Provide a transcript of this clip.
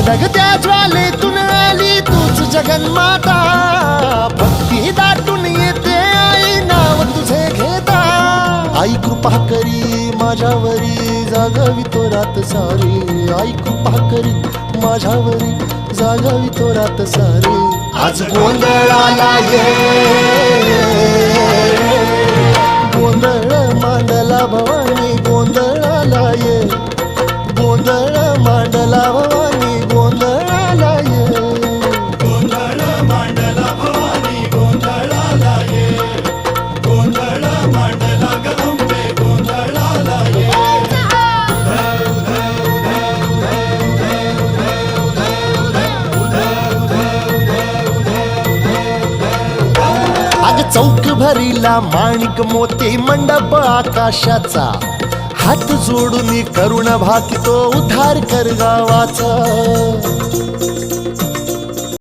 जगत्या ज्वालेतून आली तूच जगन्माता, भक्ती दाटून येते आई नाव तुझे घेता. आई कृपा करी माझ्यावरी जागावी तो रात सारी, आई कृपा करी माझ्यावरी जागावी तो रात सारी. आज गोंधळाला ये, गोंधळ मांडला भवानी गोंधळाला ये, गोंधळ मांडला भवानी गोंधळाला ये. गोंधळ मांडला भवानी गोंधळाला ये, गोंधळ मांडला गंबे गोंधळाला ये. अग चौक भरीला माणिक मोती मंडप आकाशाचा, हात जोडून करुण भाकितो उद्धार कर गावाचा.